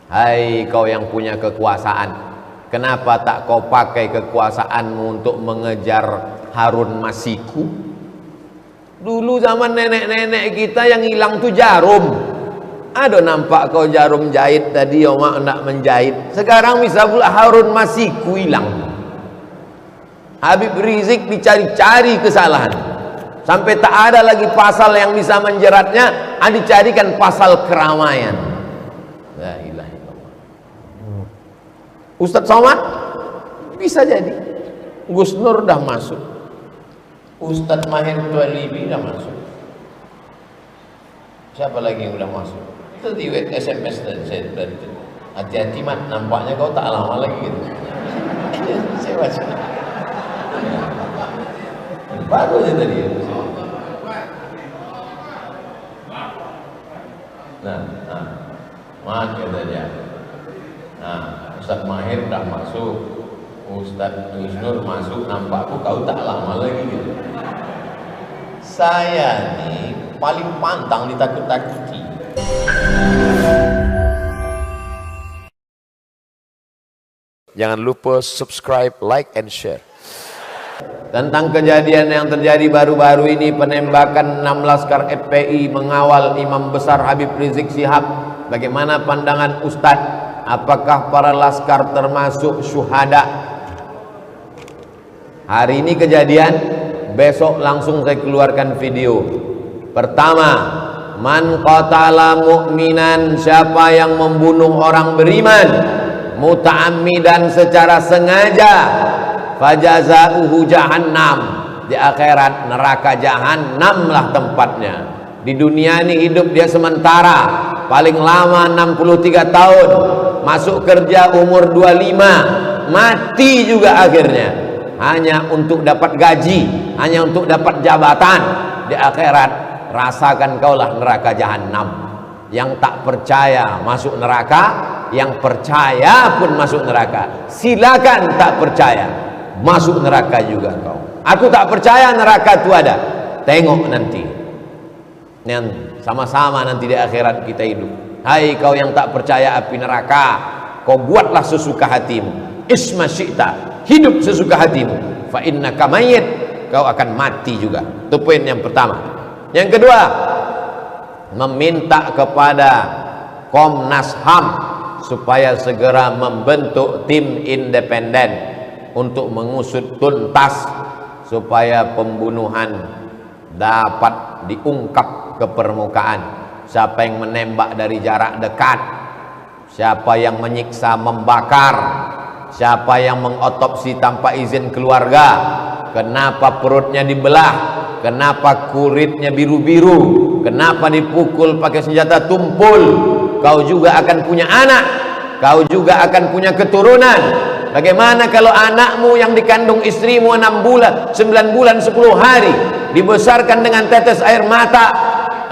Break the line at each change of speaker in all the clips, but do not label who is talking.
Hai kau yang punya kekuasaan, kenapa tak kau pakai kekuasaanmu untuk mengejar Harun Masiku? Dulu zaman nenek-nenek kita yang hilang tuh jarum. Ada nampak kau jarum jahit tadi, ya mak nak menjahit. Sekarang bisa pula Harun Masiku hilang. Habib Rizik dicari-cari kesalahan, sampai tak ada lagi pasal yang bisa menjeratnya, dicarikan pasal keramaian. La ilaha illallah. Ustadz Somad bisa jadi, Gus Nur dah masuk, Ustadz Mahir Tualibi dah masuk, siapa lagi yang udah masuk? Itu di SMS dan saya dari itu. Hati-hati mat, nampaknya kau tak lama lagi gitu. Saya baca. Baru aja tadi. Mat kata dia. Ustadz Mahir dah masuk, Ustadz Gus Nur masuk, nampakku kau tak lama lagi gitu. Saya nih paling pantang ditakut-takuti.
Jangan lupa subscribe, like, and share.
Tentang kejadian yang terjadi baru-baru ini, penembakan 6 laskar FPI mengawal Imam Besar Habib Rizik Syihab. Bagaimana pandangan Ustadz? Apakah para laskar termasuk syuhada? Hari ini kejadian, besok langsung saya keluarkan video. Pertama, man qatala mu'minan, siapa yang membunuh orang beriman muta'ammidan secara sengaja, fajazauhu jahannam, di akhirat neraka jahannam lah tempatnya. Di dunia ini hidup dia sementara, paling lama 63 tahun, masuk kerja umur 25, mati juga akhirnya, hanya untuk dapat gaji, hanya untuk dapat jabatan. Di akhirat rasakan kaulah neraka jahannam. Yang tak percaya masuk neraka, yang percaya pun masuk neraka. Silakan tak percaya, masuk neraka juga kau. Aku tak percaya neraka itu ada. Tengok nanti, sama-sama nanti di akhirat kita hidup. Hai kau yang tak percaya api neraka, kau buatlah sesuka hatimu. Isma syi'ta, hidup sesuka hatimu. Fa innaka mayyit, kau akan mati juga. Itu poin yang pertama. Yang kedua, meminta kepada Komnas HAM supaya segera membentuk tim independen untuk mengusut tuntas supaya pembunuhan dapat diungkap ke permukaan. Siapa yang menembak dari jarak dekat, siapa yang menyiksa, membakar, siapa yang mengotopsi tanpa izin keluarga, kenapa perutnya dibelah, kenapa kulitnya biru-biru, kenapa dipukul pakai senjata tumpul. Kau juga akan punya anak, kau juga akan punya keturunan. Bagaimana kalau anakmu yang dikandung istrimu 6 bulan, 9 bulan, 10 hari, dibesarkan dengan tetes air mata?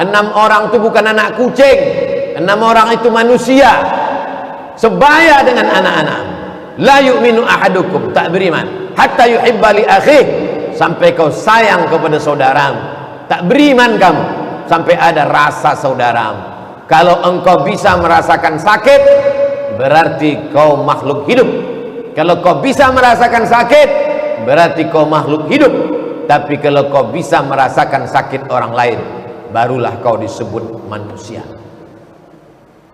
6 orang itu bukan anak kucing, 6 orang itu manusia, sebaya dengan anak-anak. La yu'minu ahadukum, tak beriman, hatta yuhibba li akhih, sampai kau sayang kepada saudaramu. Tak beriman kamu sampai ada rasa saudaramu. Kalau engkau bisa merasakan sakit, berarti kau makhluk hidup. Kalau kau bisa merasakan sakit, berarti kau makhluk hidup. Tapi kalau kau bisa merasakan sakit orang lain, barulah kau disebut manusia.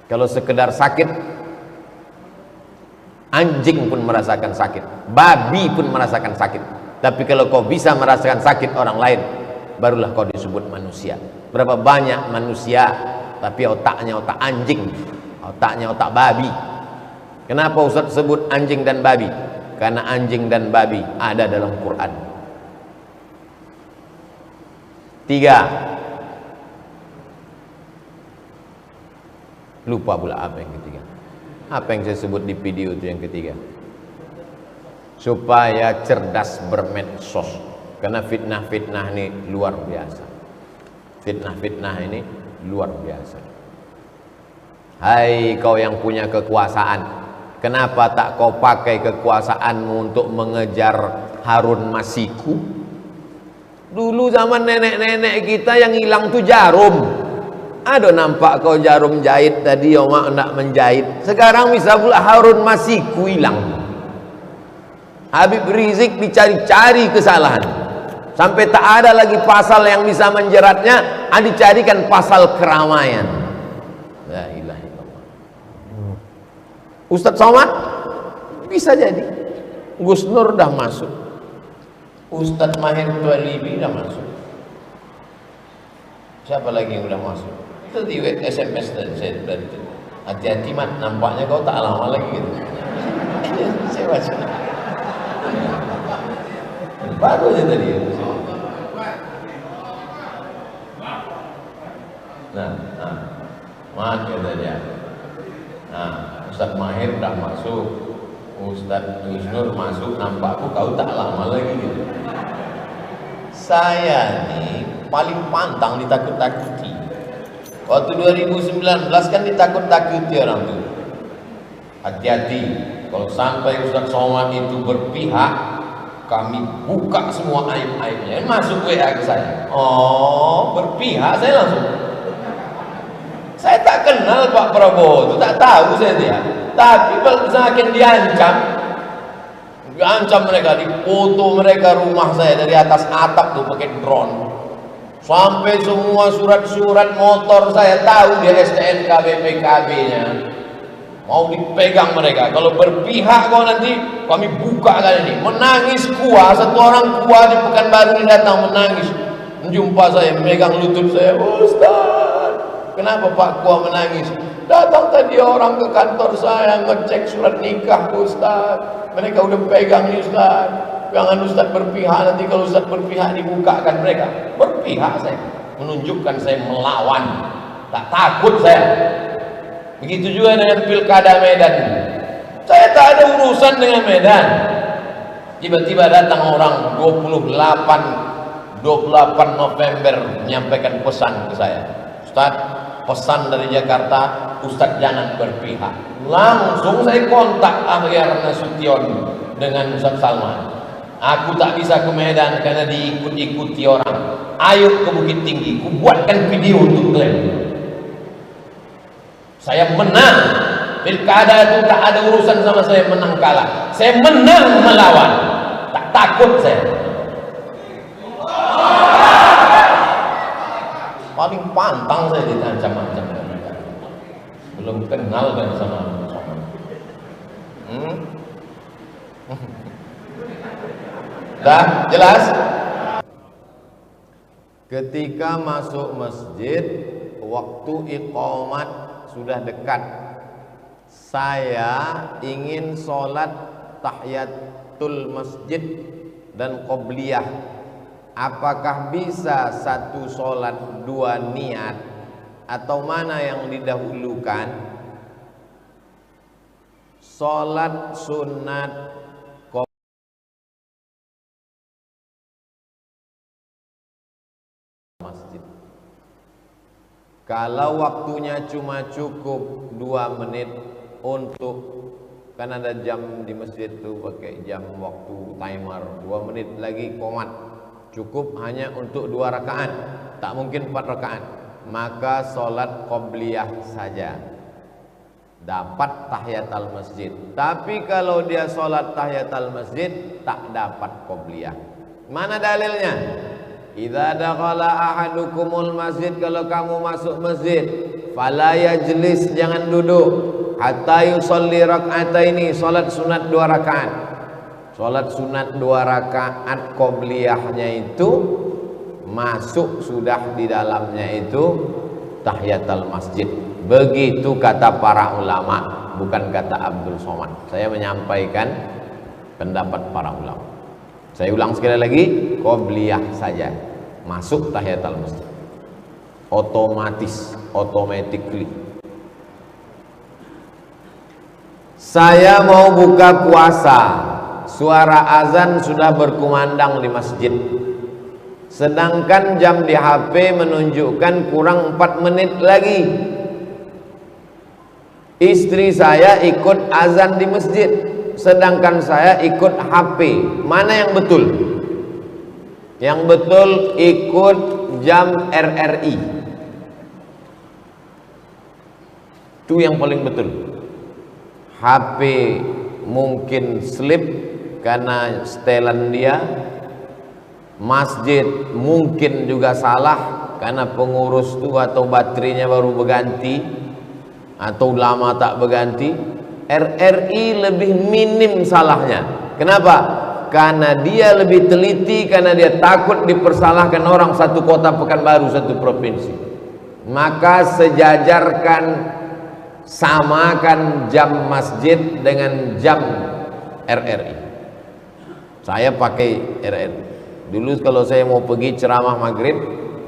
Kalau sekedar sakit, anjing pun merasakan sakit, babi pun merasakan sakit. Tapi kalau kau bisa merasakan sakit orang lain, barulah kau disebut manusia. Berapa banyak manusia tapi otaknya otak anjing, otaknya otak babi. Kenapa Ustaz sebut anjing dan babi? Karena anjing dan babi ada dalam Quran. 3. Lupa pula apa yang ketiga. Apa yang saya sebut di video itu yang ketiga? Supaya cerdas bermedsos. Karena fitnah-fitnah ini luar biasa. Fitnah-fitnah ini luar biasa. Hai kau yang punya kekuasaan, kenapa tak kau pakai kekuasaanmu untuk mengejar Harun Masiku? Dulu zaman nenek-nenek kita yang hilang tuh jarum. Aduh, nampak kau jarum jahit tadi, Oma nak menjahit. Sekarang bisa pula Harun Masiku hilang. Habib Rizik dicari-cari kesalahan. Sampai tak ada lagi pasal yang bisa menjeratnya, dicarikan pasal keramaian. La ilaha illallah. Ustadz Somad bisa jadi. Gus Nur dah masuk. Ustadz Mahir Tualibi dah masuk. Siapa lagi yang udah masuk? Itu di SMS dan saya berarti hati-hati mat, nampaknya kau tak lama lagi gitu. Saya baca baru aja tadi. Nah, mat kata dia. Nah, Ustadz Mahir dah masuk, Ustadz Gus Nur masuk, nampakku kau tak lama lagi gitu. Saya nih paling pantang ditakut-takuti. Waktu 2019 kan ditakut-takuti orang tuh. Hati-hati, kalau sampai Ustadz Somad itu berpihak, kami buka semua aib-aibnya. Masuk WA ke saya. Oh, berpihak, saya langsung. Saya tak kenal Pak Prabowo, itu tak tahu saya dia. Tapi kalau semakin diancam mereka, dipoto mereka rumah saya dari atas atap tuh pakai drone. Sampai semua surat-surat motor saya tahu di STNK BPKB-nya. Mau dipegang mereka. Kalau berpihak kau nanti kami buka kali ini. Menangis kuah, satu orang kuah di Pekanbaru ini datang menangis. Menjumpa saya, memegang lutut saya. Ustaz, kenapa Pak Kuah menangis? Datang tadi orang ke kantor saya ngecek surat nikah Ustaz. Mereka udah pegang nih Ustaz. Jangan Ustaz berpihak, nanti kalau Ustaz berpihak dibukakan mereka. Berpihak saya, menunjukkan saya melawan, tak takut saya. Begitu juga dengan pilkada Medan. Saya tak ada urusan dengan Medan. Tiba-tiba datang orang 28 November menyampaikan pesan ke saya. Ustaz, pesan dari Jakarta, Ustaz jangan berpihak. Langsung saya kontak Akhyar Nasution dengan Ustaz Salman. Aku tak bisa ke Medan karena diikut-ikuti orang. Ayo ke Bukit Tinggi, ku buatkan video untuk klaim. Saya menang. Pilkada itu tak ada urusan sama saya menang kalah. Saya menang melawan. Tak takut saya. Paling pantang saya diancam-ancam mereka. Belum kenal kan sama dah jelas. Ketika masuk masjid, waktu iqamat sudah dekat. Saya ingin sholat tahiyatul masjid dan qobliyah. Apakah bisa satu sholat dua niat, atau mana yang didahulukan? Sholat sunat masjid. Kalau waktunya cuma cukup 2 menit untuk, kan ada jam di masjid tuh pakai jam waktu timer, 2 menit lagi qomat, cukup hanya untuk 2 rakaat, tak mungkin 4 rakaat, maka sholat qobliyah saja, dapat tahiyatul masjid. Tapi kalau dia sholat tahiyatul masjid tak dapat qobliyah. Mana dalilnya? Idza dakhala ahadukumul masjid, kalau kamu masuk masjid, fala yajlis, jangan duduk, hatta yusolli rak'ataini, salat sunat 2 rakaat. Salat sunat 2 rakaat qobliyahnya itu masuk sudah di dalamnya itu tahiyatul masjid. Begitu kata para ulama, bukan kata Abdul Somad. Saya menyampaikan pendapat para ulama. Saya ulang sekali lagi, qobliyah saja, masuk tahiyatul masjid, otomatis, automatically. Saya mau buka puasa, suara azan sudah berkumandang di masjid, sedangkan jam di HP menunjukkan kurang 4 menit lagi. Istri saya ikut azan di masjid, sedangkan saya ikut HP. Mana yang betul? Yang betul ikut jam RRI. Itu yang paling betul. HP mungkin slip karena setelan dia, masjid mungkin juga salah karena pengurus itu atau baterainya baru berganti atau lama tak berganti. RRI lebih minim salahnya. Kenapa? Karena dia lebih teliti, karena dia takut dipersalahkan orang satu kota Pekanbaru, satu provinsi. Maka sejajarkan, samakan jam masjid dengan jam RRI. Saya pakai RRI. Dulu kalau saya mau pergi ceramah maghrib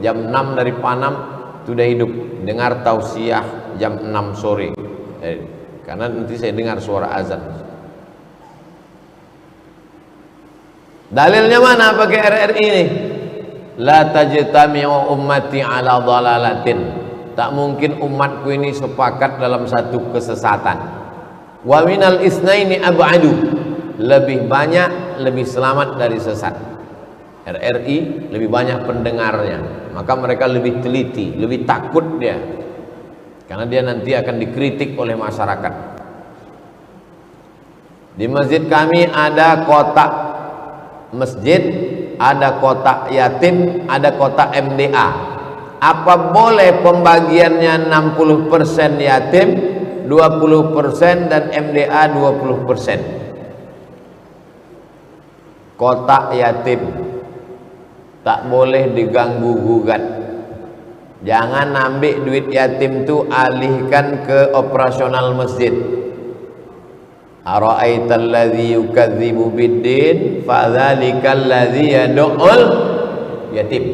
jam 6 dari Panam sudah hidup, dengar tausiah jam 6 sore. Karena nanti saya dengar suara azan. Dalilnya mana pakai RRI ini? La tajtami'u ummati ala dhalalatin. Tak mungkin umatku ini sepakat dalam satu kesesatan. Wa minal isnaini ab'adu. Lebih banyak, lebih selamat dari sesat. RRI lebih banyak pendengarnya, maka mereka lebih teliti, lebih takut dia, karena dia nanti akan dikritik oleh masyarakat. Di masjid kami ada kotak masjid, ada kotak yatim, ada kotak MDA. Apa boleh pembagiannya 60% yatim, 20% dan MDA 20%? Kotak yatim tak boleh diganggu gugat. Jangan ambil duit yatim tu alihkan ke operasional masjid. Ara'aital ladzi yukadzibu biddin fadzalikal ladzi yad'ul yatim.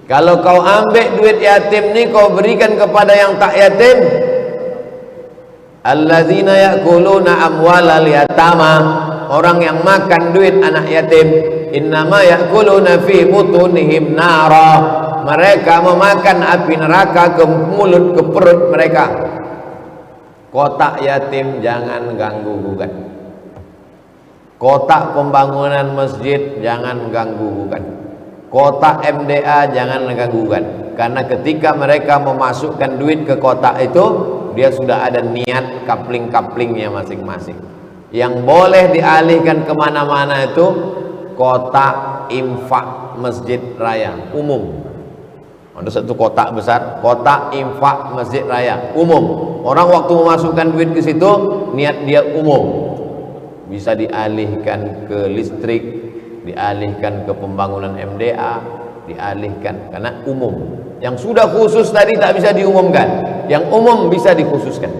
Kalau kau ambil duit yatim ni kau berikan kepada yang tak yatim, alladzina ya'kuluna amwalal yatama, orang yang makan duit anak yatim, innama ya'kuluna fi butunihim nara, mereka memakan api neraka ke mulut, ke perut mereka. Kotak yatim jangan ganggu gugat. Kotak pembangunan masjid jangan ganggu gugat. Kotak MDA jangan ganggu gugat. Karena ketika mereka memasukkan duit ke kotak itu, dia sudah ada niat kapling-kaplingnya masing-masing. Yang boleh dialihkan kemana-mana itu kotak infak masjid raya umum. Ada satu kotak besar, kotak infak masjid raya umum. Orang waktu memasukkan duit ke situ, niat dia umum. Bisa dialihkan ke listrik, dialihkan ke pembangunan MDA, dialihkan karena umum. Yang sudah khusus tadi tak bisa diumumkan, yang umum bisa dikhususkan.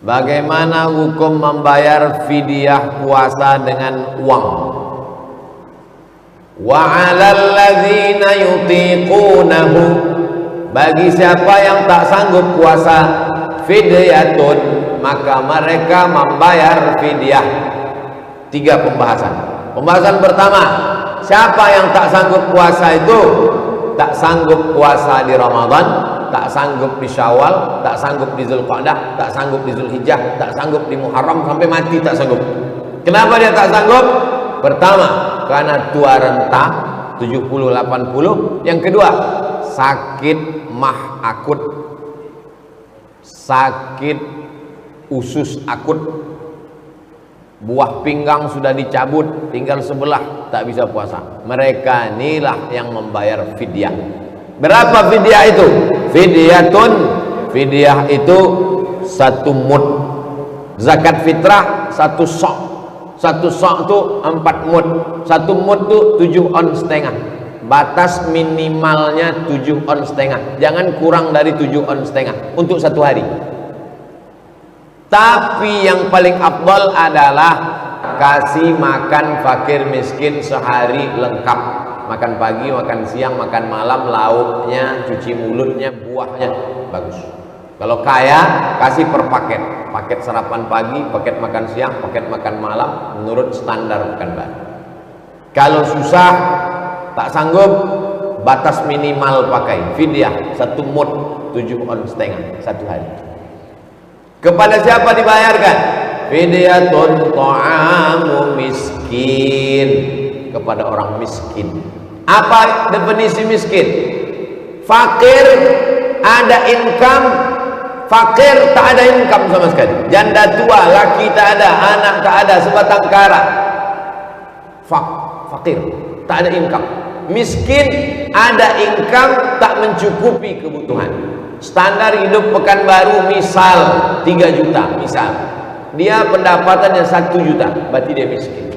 Bagaimana hukum membayar fidyah puasa dengan uang? Wa 'alal ladzina yutiqunahu, bagi siapa yang tak sanggup puasa, fidyatun, maka mereka membayar fidyah. 3 pembahasan. Pembahasan pertama, siapa yang tak sanggup puasa itu? Tak sanggup puasa di Ramadan, tak sanggup di Syawal, tak sanggup di Zulqa'dah, tak sanggup di Zulhijjah, tak sanggup di Muharram, sampai mati tak sanggup. Kenapa dia tak sanggup? Pertama, karena tua renta 70-80. Yang kedua, sakit mah akut, sakit usus akut, buah pinggang sudah dicabut, tinggal sebelah, tak bisa puasa. Mereka inilah yang membayar fidyah. Berapa fidyah itu? Fidyatun, fidyah itu 1 mud. Zakat fitrah 1 sok. 1 sok itu 4 mud. 1 mud itu 7 on setengah. Batas minimalnya 7 on setengah. Jangan kurang dari 7 on setengah untuk 1 hari. Tapi yang paling afdal adalah kasih makan fakir miskin sehari lengkap. Makan pagi, makan siang, makan malam, lauknya, cuci mulutnya, buahnya, bagus. Kalau kaya, kasih per paket. Paket sarapan pagi, paket makan siang, paket makan malam, menurut standar Pekanbaru. Kalau susah, tak sanggup, batas minimal pakai fidyah 1 mud 7 on setengah 1 hari. Kepada siapa dibayarkan? Fidyatun ta'amu miskin, kepada orang miskin. Apa definisi miskin? Fakir ada income, fakir tak ada income sama sekali. Janda tua, laki tak ada, anak tak ada, sebatang kara. Fakir, tak ada income. Miskin, ada income, tak mencukupi kebutuhan. Standar hidup Pekanbaru misal 3 juta, misal. Dia pendapatannya 1 juta, berarti dia miskin.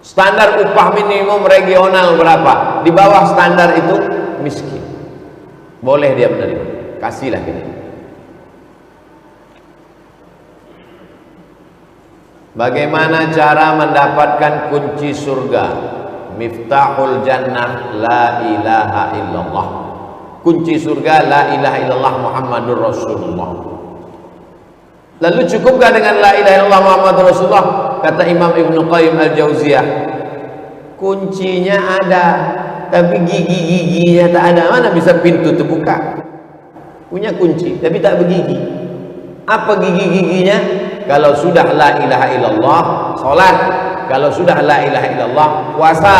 Standar upah minimum regional berapa? Di bawah standar itu miskin. Boleh dia menerima, kasihlah kita. Bagaimana cara mendapatkan kunci surga? Miftahul jannah la ilaha illallah. Kunci surga la ilaha illallah Muhammadur Rasulullah. Lalu cukupkah dengan la ilaha illallah Muhammadur Rasulullah? Kata Imam Ibn Qayyim Al-Jauziyah, kuncinya ada, tapi gigi-giginya tak ada. Mana bisa pintu terbuka? Punya kunci, tapi tak bergigi. Apa gigi-giginya? Kalau sudah la ilaha illallah, salat. Kalau sudah la ilaha illallah, puasa.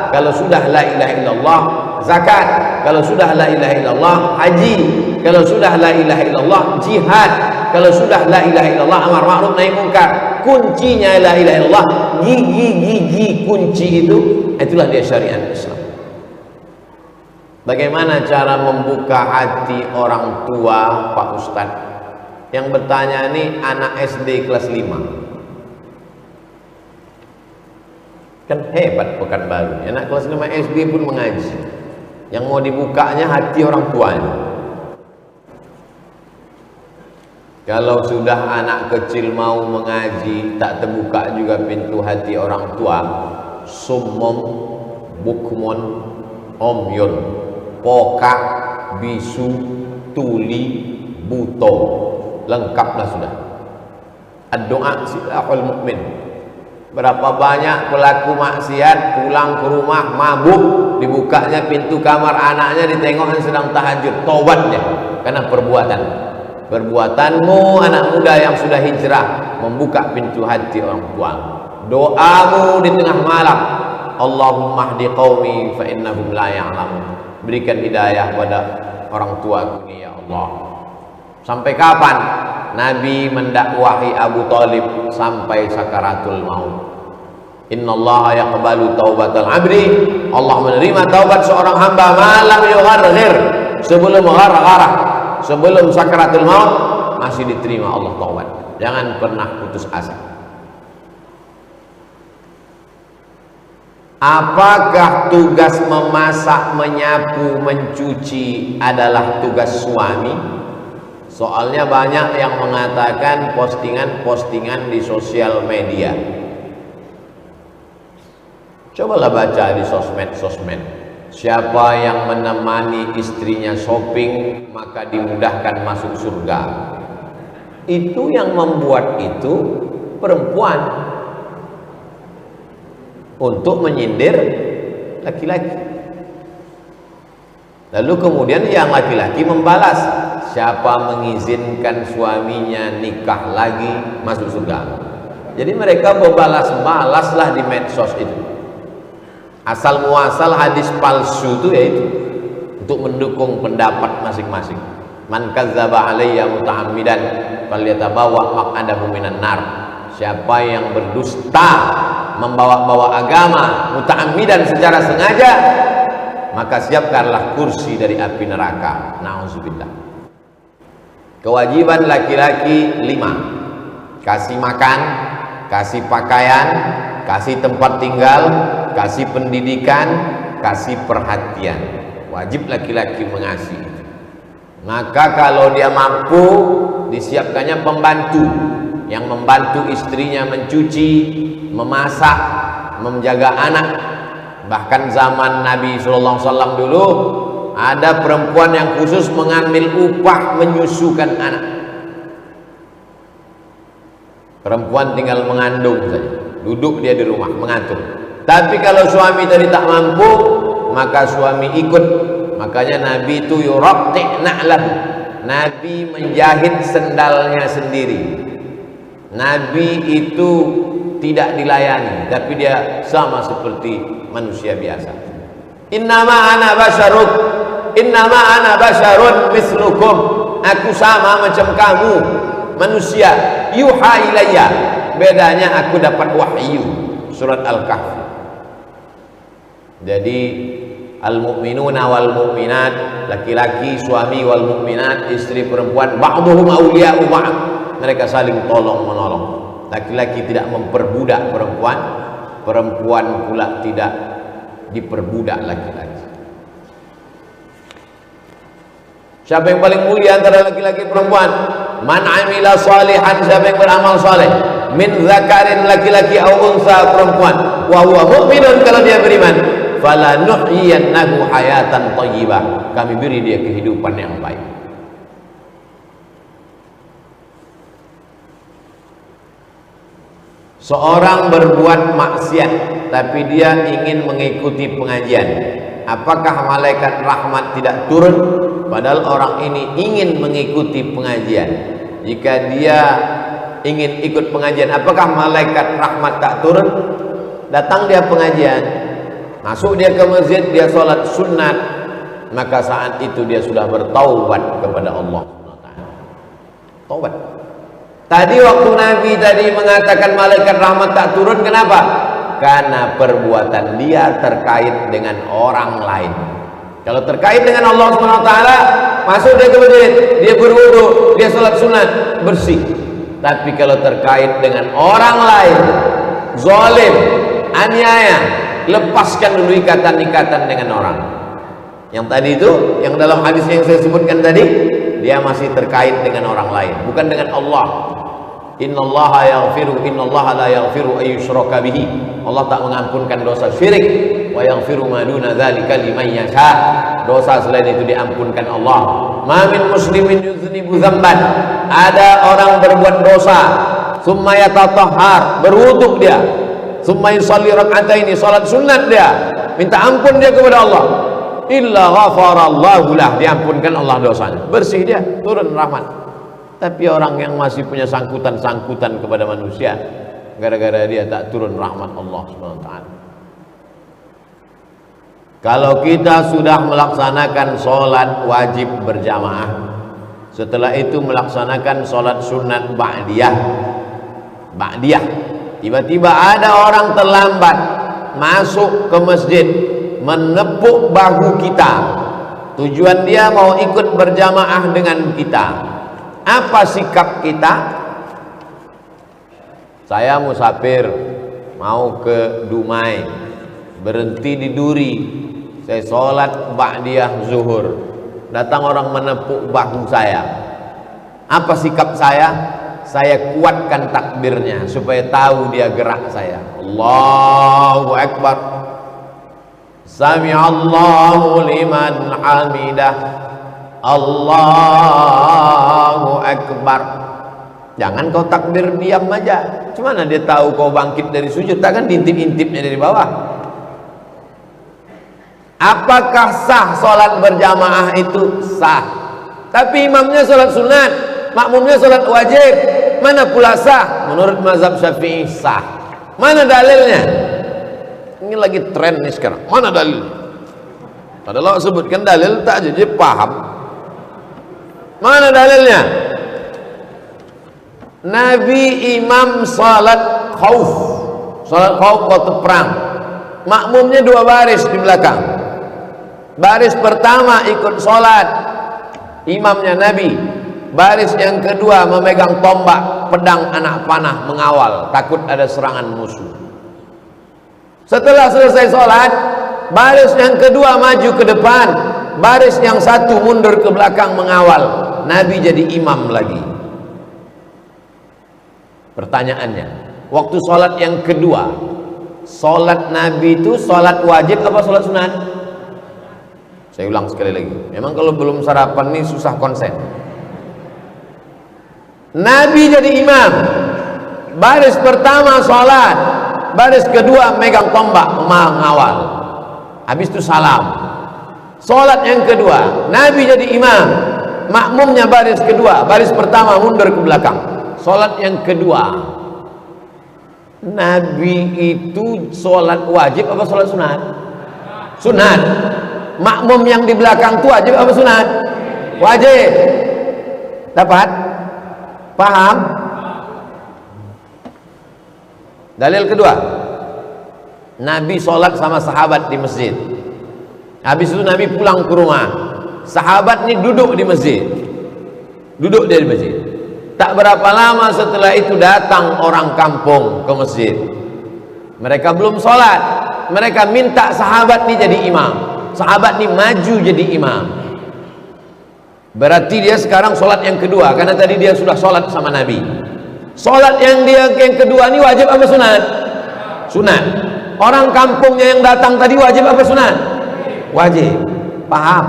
Kalau sudah la ilaha illallah, zakat. Kalau sudah la ilaha illallah, haji. Kalau sudah la ilaha illallah, jihad. Kalau sudah la ilaha illallah, amar ma'ruf nahi munkar. Kuncinya la ilaha illallah, gigi-gigi kunci itu, itulah dia syariat Islam. Bagaimana cara membuka hati orang tua, Pak Ustadz? Yang bertanya ini anak SD kelas 5. Kan hebat Pekanbaru, anak kelas 5 SD pun mengaji. Yang mau dibukanya hati orang tuanya. Kalau sudah anak kecil mau mengaji, tak terbuka juga pintu hati orang tua. Summum, bukmun, omyun, pokak, bisu, tuli, buto, lengkaplah sudah. Ad-doa silahul mukmin. Berapa banyak pelaku maksiat pulang ke rumah mabuk, dibukanya pintu kamar anaknya, ditengoknya sedang tahajud, tobat dia karena perbuatanmu anak muda yang sudah hijrah, membuka pintu hati orang tua. Doamu di tengah malam, Allahumma hdi qaumi fa innahum la ya'lamun. Berikan hidayah pada orang tua ini ya Allah. Sampai kapan Nabi mendakwahi Abu Talib sampai sakaratul maut? Innallaha yaqbalu taubatal abdi. Allah menerima taubat seorang hamba malam yugharghir, sebelum ghargharah, sebelum sakaratul maut masih diterima Allah taubat. Jangan pernah putus asa. Apakah tugas memasak, menyapu, mencuci adalah tugas suami? Soalnya banyak yang mengatakan postingan-postingan di sosial media. Cobalah baca di sosmed. Siapa yang menemani istrinya shopping, maka dimudahkan masuk surga. Itu yang membuat itu perempuan untuk menyindir laki-laki. Lalu kemudian yang laki-laki membalas, siapa mengizinkan suaminya nikah lagi masuk surga. Jadi mereka berbalas-balaslah di medsos itu. Asal muasal hadis palsu itu yaitu untuk mendukung pendapat masing-masing. Man kadzdzaba alayya muta'ammidan falyatabawwa maq'adahu minan nar. Siapa yang berdusta, membawa-bawa agama muta'ammidan secara sengaja, maka siapkanlah kursi dari api neraka. Nauzubillah. Kewajiban laki-laki 5. Kasih makan, kasih pakaian, kasih tempat tinggal, kasih pendidikan, kasih perhatian. Wajib laki-laki mengasihi. Maka kalau dia mampu, disiapkannya pembantu yang membantu istrinya mencuci, memasak, menjaga anak. Bahkan zaman Nabi SAW dulu ada perempuan yang khusus mengambil upah menyusukan anak. Perempuan tinggal mengandung saja, duduk dia di rumah mengatur. Tapi kalau suami tadi tak mampu, maka suami ikut. Makanya Nabi itu yuraqti' na'lahu. Nabi menjahit sendalnya sendiri. Nabi itu tidak dilayani, tapi dia sama seperti manusia biasa. Innama ana basyaruk, innama ana basyarun mislukum, aku sama macam kamu manusia, yuha ilayya, bedanya aku dapat wahyu. Surat Al-Kahfi. Jadi al-mu'minuna wal mu'minat, laki-laki suami wal mu'minat, istri perempuan, ba'duhum awliya'u ba'd, mereka saling tolong menolong. Laki-laki tidak memperbudak perempuan, perempuan pula tidak diperbudak laki-laki. Siapa yang paling mulia antara laki-laki perempuan? Man amila salihan, siapa yang beramal saleh, min zakarin, laki-laki, au unsa, perempuan, wa huwa mu'minun, kalau dia beriman, fala nuhyiyannahu hayatan thayyibah, kami beri dia kehidupan yang baik. Seorang berbuat maksiat tapi dia ingin mengikuti pengajian, apakah malaikat rahmat tidak turun? Padahal orang ini ingin mengikuti pengajian. Jika dia ingin ikut pengajian, apakah malaikat rahmat tak turun? Datang dia pengajian, masuk dia ke masjid, dia sholat sunat, maka saat itu dia sudah bertaubat kepada Allah. Taubat. Tadi waktu Nabi tadi mengatakan malaikat rahmat tak turun, kenapa? Karena perbuatan dia terkait dengan orang lain. Kalau terkait dengan Allah SWT, masuk dia ke masjid, dia berwudu, dia sholat sunat, bersih. Tapi kalau terkait dengan orang lain, zalim, aniaya, lepaskan dulu ikatan-ikatan dengan orang. Yang tadi itu, yang dalam hadis yang saya sebutkan tadi, dia masih terkait dengan orang lain, bukan dengan Allah. Innallaha yaghfiru, innallaha la yaghfiru ayyushraka bihi. Allah tak mengampunkan dosa syirik, wa yaghfiru ma duna dzalika liman yasha. Dosa selain itu diampunkan Allah. Ma min muslimin yuznibu dzamban, ada orang berbuat dosa, summa yatatahhar, berwudu dia, summa yusalli rak'ataini, salat sunat dia, minta ampun dia kepada Allah, illa ghafarallahu lah, diampunkan Allah dosanya, bersih dia, turun rahmat. Tapi orang yang masih punya sangkutan-sangkutan kepada manusia, gara-gara dia tak turun rahmat Allah SWT. Kalau kita sudah melaksanakan sholat wajib berjamaah, setelah itu melaksanakan sholat sunat ba'diyah, tiba-tiba ada orang terlambat masuk ke masjid, menepuk bahu kita, tujuan dia mau ikut berjamaah dengan kita. Apa sikap kita? Saya musafir, mau ke Dumai, berhenti di Duri, saya sholat ba'diyah zuhur, datang orang menepuk bahu saya. Apa sikap saya? Saya kuatkan takbirnya supaya tahu dia gerak saya. Allahu Akbar, Sami'allahu liman hamidah, Allahu Akbar. Jangan kau takbir diam aja. Cumana dia tahu kau bangkit dari sujud? Takkan diintip-intipnya dari bawah. Apakah sah sholat berjamaah itu? Sah. Tapi imamnya sholat sunat, makmumnya sholat wajib, mana pula sah? Menurut mazhab Syafi'i sah. Mana dalilnya? Ini lagi tren nih sekarang. Mana dalilnya? Padahal sebutkan dalil tak jadi paham. Mana dalilnya? Nabi imam salat khauf, salat khauf waktu perang, makmumnya 2 baris di belakang. Baris pertama ikut salat, imamnya Nabi. Baris yang kedua memegang tombak, pedang, anak panah, mengawal, takut ada serangan musuh. Setelah selesai salat, baris yang kedua maju ke depan, baris yang satu mundur ke belakang mengawal. Nabi jadi imam lagi. Pertanyaannya, waktu sholat yang kedua, sholat Nabi itu sholat wajib apa sholat sunat? Saya ulang sekali lagi, memang kalau belum sarapan nih susah konsen. Nabi jadi imam, baris pertama sholat, baris kedua megang tombak mengawal, habis itu salam. Sholat yang kedua, Nabi jadi imam, makmumnya baris kedua, baris pertama mundur ke belakang. Sholat yang kedua, Nabi itu sholat wajib apa sholat sunat? Sunat. makmum yang di belakang itu wajib apa sunat? Wajib. Dapat? Paham? Dalil kedua, Nabi sholat sama sahabat di masjid. Habis itu Nabi pulang ke rumah. Sahabat ini duduk di masjid. Duduk dia di masjid. Tak berapa lama setelah itu datang orang kampung ke masjid. Mereka belum sholat. Mereka minta sahabat ini jadi imam. Sahabat ini maju jadi imam. Berarti dia sekarang sholat yang kedua, karena tadi dia sudah sholat sama Nabi. Sholat yang kedua ini wajib apa sunat? Sunat. Orang kampungnya yang datang tadi wajib apa sunat? Wajib. Paham?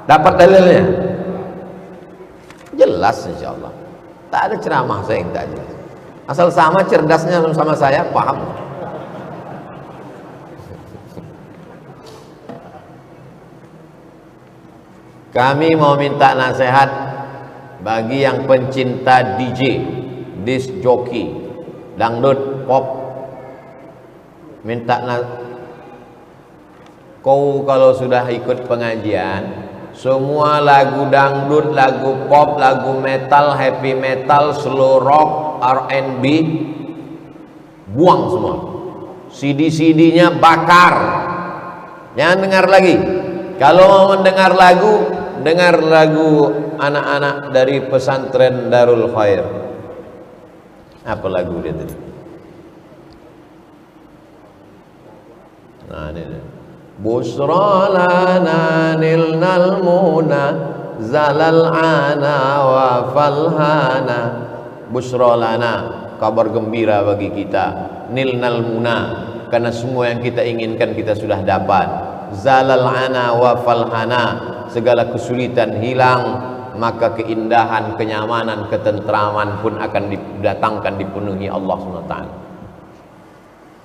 Dapat dalilnya? Jelas insyaallah. Tak ada ceramah saya yang tak jelas. Asal sama cerdasnya sama saya, paham. Kami mau minta nasihat bagi yang pencinta DJ, disc jockey, dangdut, pop. Minta kau kalau sudah ikut pengajian, semua lagu dangdut, lagu pop, lagu metal, happy metal, slow rock, R&B, buang semua. CD-CD-nya bakar. Jangan dengar lagi. Kalau mau mendengar lagu, dengar lagu anak-anak dari pesantren Darul Khair. Apa lagu dia tadi? Nah, ini dia. Busra lana nilnal muna zalal ana wa falhana. Busra lana, kabar gembira bagi kita, nilnal muna, karena semua yang kita inginkan kita sudah dapat. Zalal ana wa falhana, segala kesulitan hilang, maka keindahan, kenyamanan, ketentraman pun akan didatangkan, dipenuhi Allah SWT.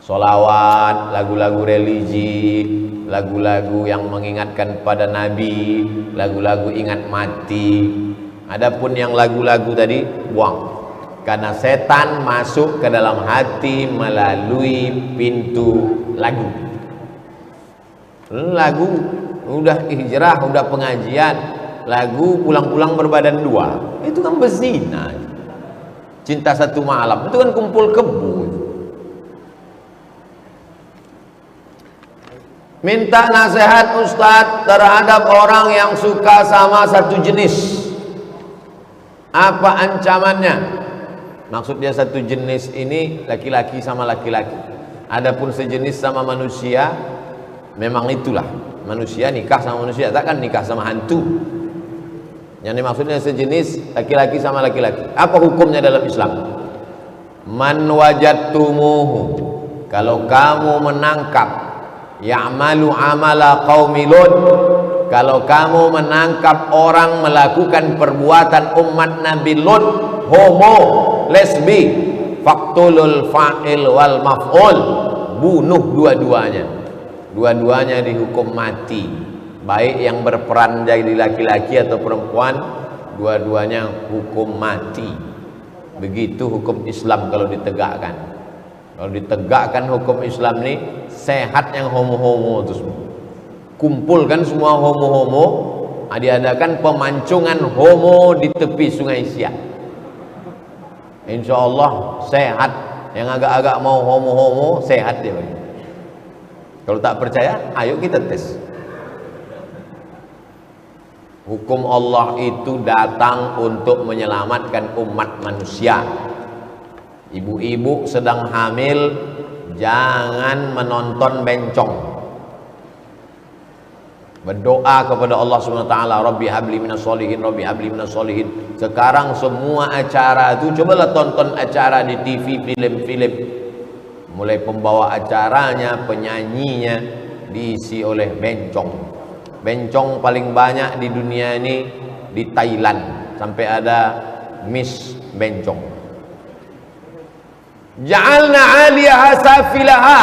Solawat, lagu-lagu religi, lagu-lagu yang mengingatkan pada Nabi, lagu-lagu ingat mati. Adapun yang lagu-lagu tadi buang, karena setan masuk ke dalam hati melalui pintu lagu. Lagu udah hijrah, udah pengajian, lagu pulang-pulang berbadan dua, itu kan berzina. Cinta satu malam itu kan kumpul kebo. Minta nasihat Ustadz terhadap orang yang suka sama satu jenis. Apa ancamannya? Maksud dia satu jenis ini laki-laki sama laki-laki. Adapun sejenis sama manusia, memang itulah manusia nikah sama manusia, takkan nikah sama hantu. Yang dimaksudnya sejenis laki-laki sama laki-laki. Apa hukumnya dalam Islam? Man wajadtumuhu, kalau kamu menangkap ya'malu amala qaumi Lut, kalau kamu menangkap orang melakukan perbuatan umat Nabi Lut, homo, lesbi, faktulul fa'il wal maf'ul, bunuh dua-duanya. Dua-duanya dihukum mati, baik yang berperan jadi laki-laki atau perempuan, dua-duanya hukum mati. Begitu hukum Islam kalau ditegakkan. Kalau ditegakkan hukum Islam ini, sehat yang homo-homo itu semua. Kumpulkan semua homo-homo, diadakan pemancingan homo di tepi Sungai Siak. Insya Allah sehat. Yang agak-agak mau homo-homo, sehat dia. Kalau tak percaya, ayo kita tes. Hukum Allah itu datang untuk menyelamatkan umat manusia. Ibu-ibu sedang hamil, jangan menonton bencong. Berdoa kepada Allah SWT, Rabbi habli minas solihin, Rabbi habli minas solihin. Sekarang semua acara itu, cobalah tonton acara di TV, film-film. Mulai pembawa acaranya, penyanyinya diisi oleh bencong. Bencong paling banyak di dunia ini di Thailand, sampai ada Miss Bencong. Ja'alna 'aliyaha safilaha,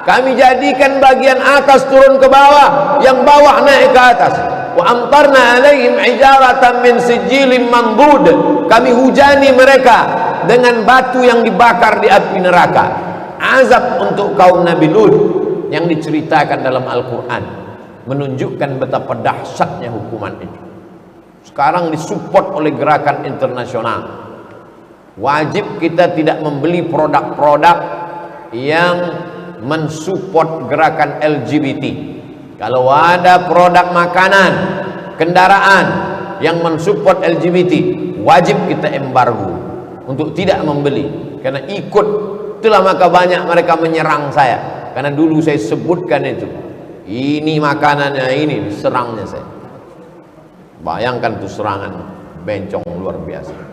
kami jadikan bagian atas turun ke bawah, yang bawah naik ke atas. Wa amtarna 'alaihim hijaratan min sijilin mandud, kami hujani mereka dengan batu yang dibakar di api neraka. Azab untuk kaum Nabi Lut yang diceritakan dalam Al-Quran. menunjukkan betapa dahsyatnya hukuman itu. Sekarang disupport oleh gerakan internasional. Wajib kita tidak membeli produk-produk yang mensupport gerakan LGBT. Kalau ada produk makanan, kendaraan yang mensupport LGBT, wajib kita embargo untuk tidak membeli. Karena ikut, itulah maka banyak mereka menyerang saya. Karena dulu saya sebutkan itu. Ini makanannya, ini diserangnya saya. Bayangkan tuh serangan bencong luar biasa.